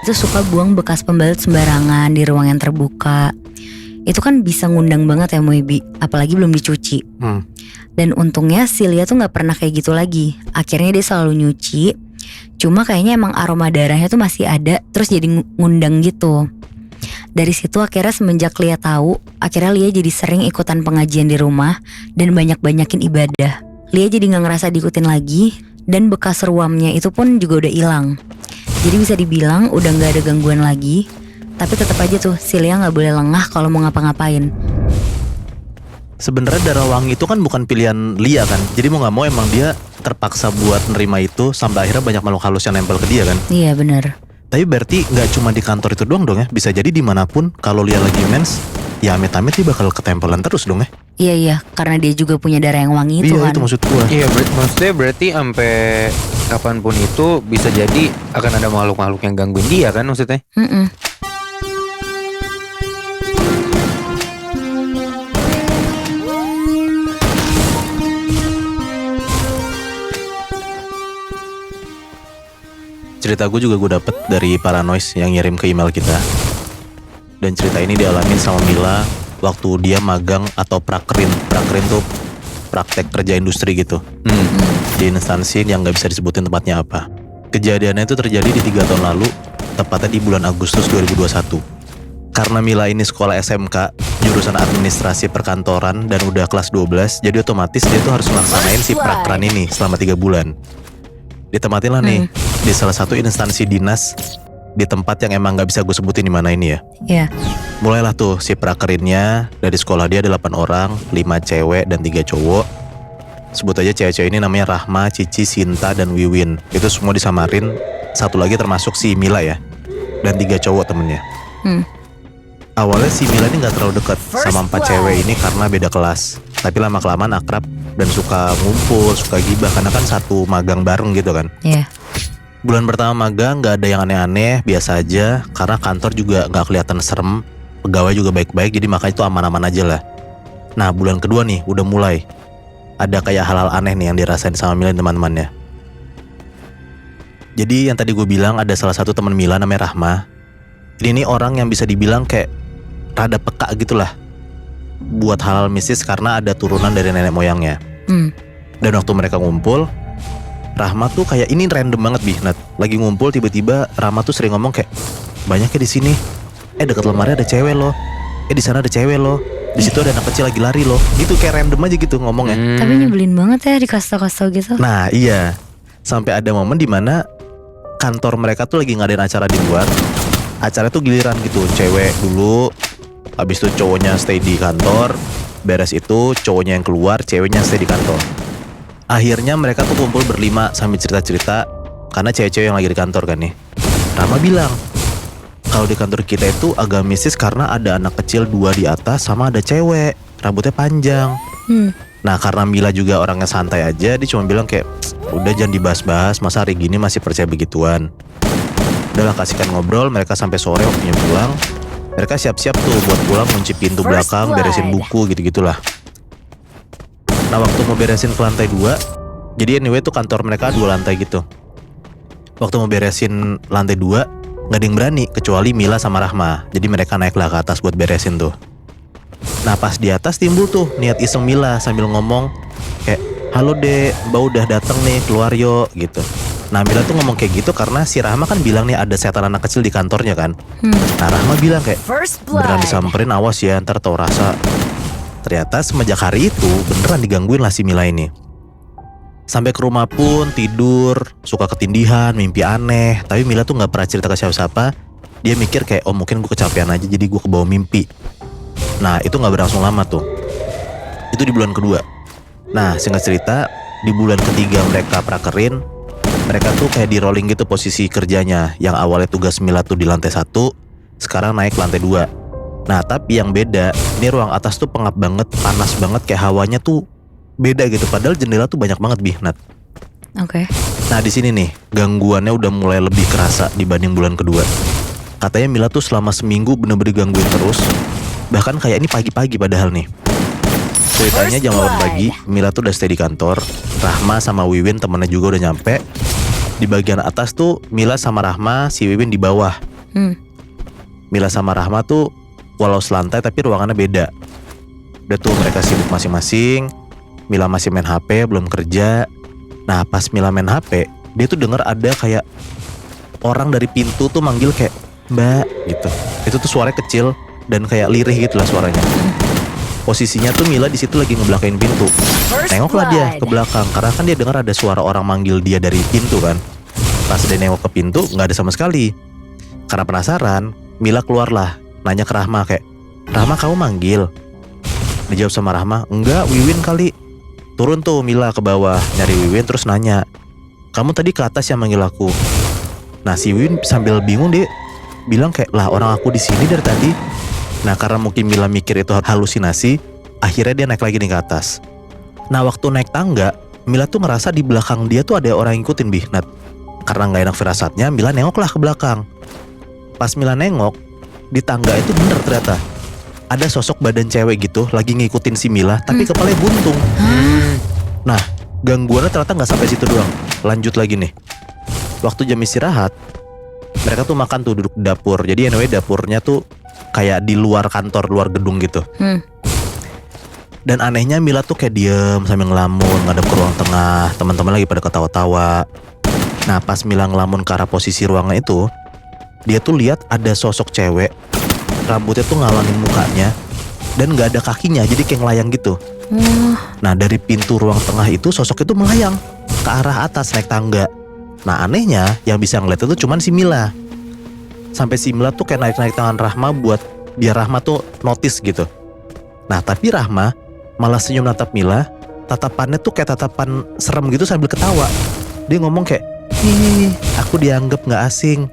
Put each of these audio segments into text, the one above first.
tuh suka buang bekas pembalut sembarangan di ruang yang terbuka. Itu kan bisa ngundang banget ya Moebi, apalagi belum dicuci. Dan untungnya si Lia tuh gak pernah kayak gitu lagi. Akhirnya dia selalu nyuci. Cuma kayaknya emang aroma darahnya tuh masih ada, terus jadi ngundang gitu. Dari situ akhirnya semenjak Lia tahu, akhirnya Lia jadi sering ikutan pengajian di rumah dan banyak-banyakin ibadah. Lia jadi gak ngerasa diikutin lagi, dan bekas ruamnya itu pun juga udah hilang. Jadi bisa dibilang udah gak ada gangguan lagi. Tapi tetap aja tuh si Lia gak boleh lengah kalau mau ngapa-ngapain. Sebenarnya darah wangi itu kan bukan pilihan Lia kan. Jadi mau gak mau emang dia terpaksa buat nerima itu, sampai akhirnya banyak makhluk halus yang nempel ke dia kan. Iya benar. Tapi berarti gak cuma di kantor itu doang dong ya. Bisa jadi dimanapun kalau Lia lagi mens, ya amit-amit dia bakal ketempelan terus dong ya. Iya, karena dia juga punya darah yang wangi itu kan. Iya itu maksud gua. Iya maksudnya berarti sampai kapanpun itu bisa jadi akan ada makhluk-makhluk yang gangguin dia kan maksudnya. Cerita gue juga gue dapet dari Paranoise yang ngirim ke email kita. Dan cerita ini dialamin sama Mila waktu dia magang atau prakerin. Prakerin tuh praktek kerja industri gitu. Di instansi yang gak bisa disebutin tempatnya apa. Kejadiannya itu terjadi di 3 tahun lalu, tepatnya di bulan Agustus 2021. Karena Mila ini sekolah SMK, jurusan administrasi perkantoran dan udah kelas 12, jadi otomatis dia tuh harus melaksanain si prakeran ini selama 3 bulan. Ditempatin lah nih di salah satu instansi dinas di tempat yang emang gak bisa gue sebutin di mana ini ya. Iya. Mulailah tuh si prakerinnya. Dari sekolah dia ada 8 orang, 5 cewek dan 3 cowok. Sebut aja cewek-cewek ini namanya Rahma, Cici, Sinta, dan Wiwin. Itu semua disamarin. Satu lagi termasuk si Mila ya, dan 3 cowok temennya. Awalnya si Mila ini gak terlalu dekat sama 4 cewek ini karena beda kelas. Tapi lama-kelamaan akrab dan suka ngumpul, suka gibah, karena kan satu magang bareng gitu kan. Iya. Bulan pertama magang gak ada yang aneh-aneh, biasa aja. Karena kantor juga gak kelihatan serem, pegawai juga baik-baik, jadi makanya itu aman-aman aja lah. Nah bulan kedua nih udah mulai ada kayak hal-hal aneh nih yang dirasain sama Mila dan teman-temannya. Jadi yang tadi gue bilang ada salah satu teman Mila namanya Rahma. Ini orang yang bisa dibilang kayak rada peka gitulah buat hal-hal mistis karena ada turunan dari nenek moyangnya. Dan waktu mereka ngumpul, Rahma tuh kayak ini random banget Nat. Lagi ngumpul tiba-tiba Rahma tuh sering ngomong kayak, banyak ya di sini. Dekat lemari ada cewek loh. Di sana ada cewek loh. Di situ ada anak kecil lagi lari loh. Gitu kayak random aja gitu ngomongnya. Tapi nyebelin banget ya dikasih-kasih gitu. Nah iya. Sampai ada momen dimana kantor mereka tuh lagi ngadain acara di luar. Acara tuh giliran gitu, cewek dulu, habis itu cowoknya stay di kantor. Beres itu cowoknya yang keluar, ceweknya stay di kantor. Akhirnya mereka tuh kumpul berlima sambil cerita-cerita. Karena cewek-cewek yang lagi di kantor kan nih. Rama bilang, kalau di kantor kita itu agak mistis karena ada anak kecil 2 di atas sama ada cewek, rambutnya panjang. Nah karena Mila juga orangnya santai aja, dia cuma bilang kayak, udah jangan dibahas-bahas, masa hari gini masih percaya begituan. Udahlah kasihkan ngobrol. Mereka sampai sore waktunya pulang. Mereka siap-siap tuh buat pulang, kunci pintu belakang, beresin buku gitu-gitulah. Nah waktu mau beresin ke lantai 2, jadi anyway tuh kantor mereka 2 lantai gitu. Waktu mau beresin lantai 2, gak ada yang berani kecuali Mila sama Rahma. Jadi mereka naiklah ke atas buat beresin tuh. Nah pas di atas timbul tuh niat iseng Mila sambil ngomong kayak, halo dek, mbak udah dateng nih, keluar yuk gitu. Nah Mila tuh ngomong kayak gitu karena si Rahma kan bilang nih ada setan anak kecil di kantornya kan. Nah Rahma bilang kayak, beneran disamperin awas ya ntar tau rasa. Ternyata semenjak hari itu beneran digangguin lah si Mila ini. Sampai ke rumah pun tidur, suka ketindihan, mimpi aneh. Tapi Mila tuh gak pernah cerita ke siapa-siapa. Dia mikir kayak, oh mungkin gue kecapean aja jadi gue kebawa mimpi. Nah itu gak berlangsung lama tuh. Itu di bulan kedua. Nah singkat cerita, di bulan ketiga mereka prakerin, mereka tuh kayak di rolling gitu posisi kerjanya. Yang awalnya tugas Mila tuh di lantai 1, sekarang naik ke lantai 2. Nah tapi yang beda, ini ruang atas tuh pengap banget, panas banget, kayak hawanya tuh beda gitu. Padahal jendela tuh banyak banget Nat. Oke. Nah di sini nih gangguannya udah mulai lebih kerasa dibanding bulan kedua. Katanya Mila tuh selama seminggu bener-bener gangguin terus. Bahkan kayak ini pagi-pagi padahal nih. Ceritanya jam 8 pagi, Mila tuh udah stay di kantor. Rahma sama Wiwin temennya juga udah nyampe. Di bagian atas tuh Mila sama Rahma, si Wiwin di bawah. Mila sama Rahma tuh walau selantai tapi ruangannya beda. Udah tuh mereka sibuk masing-masing. Mila masih main HP, belum kerja. Nah pas Mila main HP, dia tuh denger ada kayak orang dari pintu tuh manggil kayak Mbak gitu. Itu tuh suaranya kecil dan kayak lirih gitu lah suaranya. Posisinya tuh Mila di situ lagi ngebelakain pintu. Nengoklah dia ke belakang karena kan dia dengar ada suara orang manggil dia dari pintu kan. Pas dia nengok ke pintu nggak ada sama sekali. Karena penasaran, Mila keluarlah nanya ke Rahma kayak, Rahma kamu manggil? Dijawab sama Rahma, enggak Wiwin kali. Turun tuh Mila ke bawah nyari Wiwin terus nanya, kamu tadi ke atas yang manggil aku? Nah si Wiwin sambil bingung dia bilang kayak, lah orang aku di sini dari tadi. Nah karena mungkin Mila mikir itu halusinasi, akhirnya dia naik lagi nih ke atas. Nah waktu naik tangga, Mila tuh ngerasa di belakang dia tuh ada orang yang ngikutin Nat. Karena gak enak firasatnya, Mila nengoklah ke belakang. Pas Mila nengok, di tangga itu bener ternyata ada sosok badan cewek gitu lagi ngikutin si Mila, tapi kepalanya buntung. Nah gangguannya ternyata gak sampai situ doang. Lanjut lagi nih. Waktu jam istirahat, mereka tuh makan tuh duduk di dapur. Jadi anyway dapurnya tuh kayak di luar kantor, luar gedung gitu. Dan anehnya Mila tuh kayak diem sambil ngelamun ngadep ke ruang tengah. Teman-teman lagi pada ketawa-tawa. Nah pas Mila ngelamun ke arah posisi ruangan itu, dia tuh lihat ada sosok cewek, rambutnya tuh ngalangin mukanya dan gak ada kakinya, jadi kayak ngelayang gitu. Nah dari pintu ruang tengah itu sosok itu melayang ke arah atas naik tangga. Nah anehnya yang bisa ngeliat itu cuman si Mila. Sampai si Mila tuh kayak naik-naik tangan Rahma buat biar Rahma tuh notice gitu. Nah tapi Rahma malah senyum natap Mila. Tatapannya tuh kayak tatapan serem gitu sambil ketawa. Dia ngomong kayak, nih aku dianggap gak asing.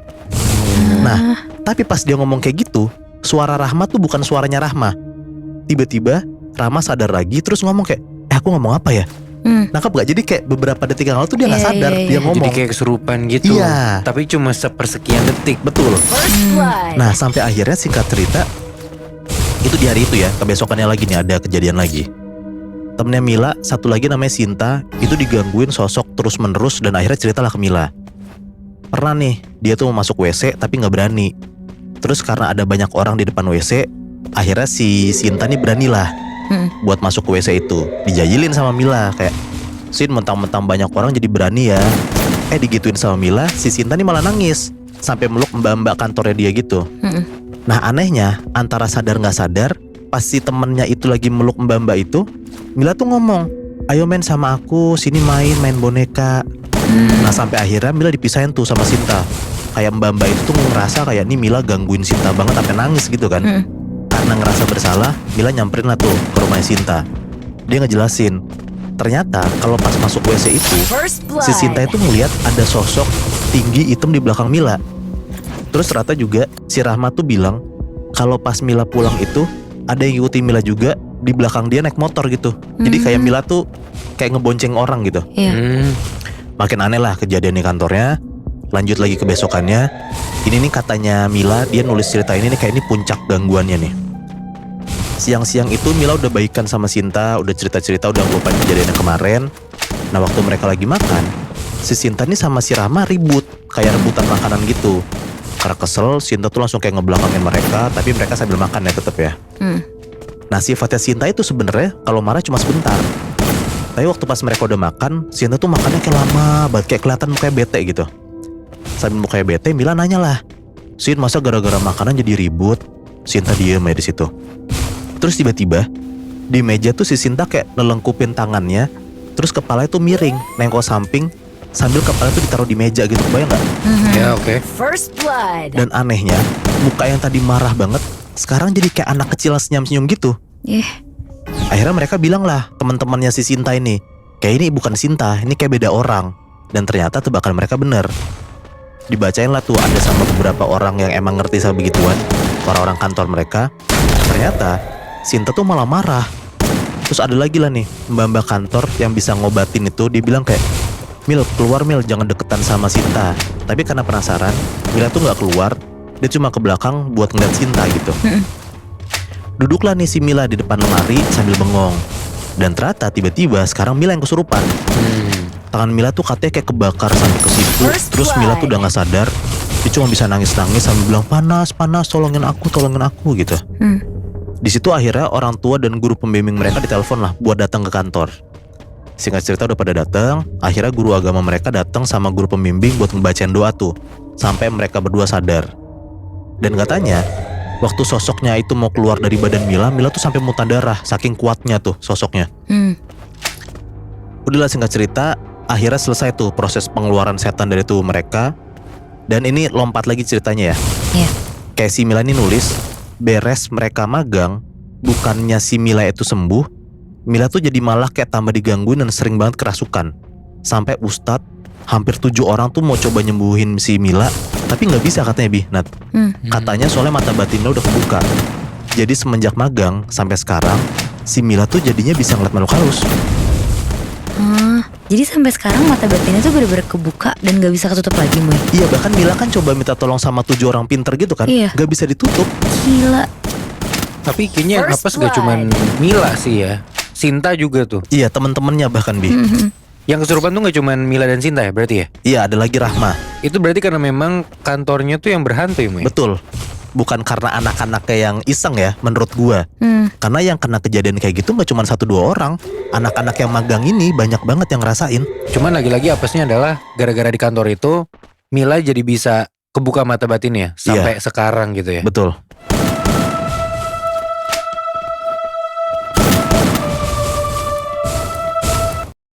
Nah tapi pas dia ngomong kayak gitu, suara Rahma tuh bukan suaranya Rahma. Tiba-tiba Rahma sadar lagi terus ngomong kayak, aku ngomong apa ya? Nangkep gak? Jadi kayak beberapa detik yang lalu tuh dia gak sadar. Dia ngomong. Jadi kayak kesurupan gitu. Iya. Tapi cuma sepersekian detik. Betul. Nah sampai akhirnya singkat cerita, itu di hari itu ya, kebesokannya lagi nih ada kejadian lagi. Temennya Mila, satu lagi namanya Sinta, itu digangguin sosok terus menerus dan akhirnya ceritalah ke Mila. Pernah nih, dia tuh mau masuk WC tapi gak berani. Terus karena ada banyak orang di depan WC, akhirnya si Sinta nih beranilah buat masuk ke WC itu. Dijahilin sama Mila kayak, Sin mentang-mentang banyak orang jadi berani ya. Digituin sama Mila, si Sinta nih malah nangis sampai meluk mbak-mbak kantornya dia gitu. Nah anehnya, antara sadar gak sadar, pas si temennya itu lagi meluk mbak-mbak itu, Mila tuh ngomong, ayo main sama aku, sini main boneka. Nah sampai akhirnya Mila dipisahin tuh sama Sinta. Kayak mbak-mbak itu tuh ngerasa kayak nih Mila gangguin Sinta banget sampai nangis gitu kan. Karena ngerasa bersalah, Mila nyamperin lah tuh ke rumahnya Sinta. Dia ngejelasin, ternyata kalau pas masuk WC itu, si Sinta itu ngeliat ada sosok tinggi hitam di belakang Mila. Terus ternyata juga si Rahma tuh bilang kalau pas Mila pulang itu ada yang ngikutin Mila juga di belakang dia naik motor gitu. Jadi kayak Mila tuh kayak ngebonceng orang gitu. Makin aneh lah kejadian di kantornya. Lanjut lagi ke besokannya. Ini nih katanya Mila, dia nulis cerita ini nih kayak ini puncak gangguannya nih. Siang-siang itu Mila udah baikan sama Sinta, udah cerita-cerita, udah ngelupain kejadiannya kemarin. Nah waktu mereka lagi makan, si Sinta nih sama si Rahma ribut, kayak rebutan makanan gitu. Karena kesel, Sinta tuh langsung kayak ngebelakangin mereka, tapi mereka sambil makan ya tetep ya. Nah sifatnya Sinta itu sebenarnya kalau marah cuma sebentar. Tapi waktu pas mereka udah makan, Sinta tuh makannya kayak lama banget, kayak kelihatan mukanya bete gitu. Sambil mukanya bete, Mila nanya lah, Sin masa gara-gara makanan jadi ribut? Sinta diem aja di situ. Terus tiba-tiba di meja tuh si Sinta kayak nelengkupin tangannya, terus kepalanya tuh miring, nengok samping, sambil kepala tuh ditaruh di meja gitu, bayang nggak? Ya oke. Dan anehnya, muka yang tadi marah banget, sekarang jadi kayak anak kecil senyum-senyum gitu. Akhirnya mereka bilang lah teman-temannya si Sinta ini, kayak ini bukan Sinta, ini kayak beda orang. Dan ternyata tebakan mereka bener. Dibacain lah tuh ada sama beberapa orang yang emang ngerti sama begituan, orang-orang kantor mereka. Ternyata Sinta tuh malah marah. Terus ada lagi lah nih mbak-mbak kantor yang bisa ngobatin itu, dia bilang kayak, Mil keluar Mil, jangan deketan sama Sinta. Tapi karena penasaran, Mila tuh gak keluar, dia cuma ke belakang buat ngeliat Sinta gitu. Duduklah nih si Mila di depan lemari sambil bengong. Dan ternyata tiba-tiba sekarang Mila yang kesurupan. Tangan Mila tuh katanya kayak kebakar sampai ke situ. Terus Mila tuh udah gak sadar. Dia cuma bisa nangis-nangis sambil bilang panas, tolongin aku gitu. Di situ akhirnya orang tua dan guru pembimbing mereka ditelepon lah buat datang ke kantor. Singkat cerita udah pada datang, akhirnya guru agama mereka datang sama guru pembimbing buat ngebacain doa tuh sampai mereka berdua sadar. Dan katanya waktu sosoknya itu mau keluar dari badan Mila tuh sampai muntah darah saking kuatnya tuh sosoknya. Udahlah singkat cerita, akhirnya selesai tuh proses pengeluaran setan dari tubuh mereka. Dan ini lompat lagi ceritanya ya. Iya. Kayak si Mila ini nulis, beres mereka magang, bukannya si Mila itu sembuh, Mila tuh jadi malah kayak tambah digangguin dan sering banget kerasukan. Sampai Ustadz hampir 7 orang tuh mau coba nyembuhin si Mila, tapi gak bisa katanya Bi, Nat. Katanya soalnya mata batinnya udah kebuka. Jadi semenjak magang sampai sekarang, si Mila tuh jadinya bisa ngeliat makhluk halus. Jadi sampai sekarang mata batinnya tuh bener-bener kebuka dan gak bisa ketutup lagi, Moy. Iya, bahkan Mila kan coba minta tolong sama 7 orang pinter gitu kan. Iya. Gak bisa ditutup. Gila. Tapi kayaknya First apa gak cuman Mila sih ya, Sinta juga tuh. Iya, temen-temennya bahkan Bi. Yang kesurupan tuh gak cuman Mila dan Sinta ya berarti ya? Iya, ada lagi Rahma. Itu berarti karena memang kantornya tuh yang berhantu ya, Moy? Betul. Bukan karena anak-anaknya yang iseng ya menurut gua. Karena yang kena kejadian kayak gitu gak cuma 1-2 orang. Anak-anak yang magang ini banyak banget yang ngerasain. Cuman lagi-lagi apesnya adalah gara-gara di kantor itu Mila jadi bisa kebuka mata batinnya sampai sekarang gitu ya. Betul.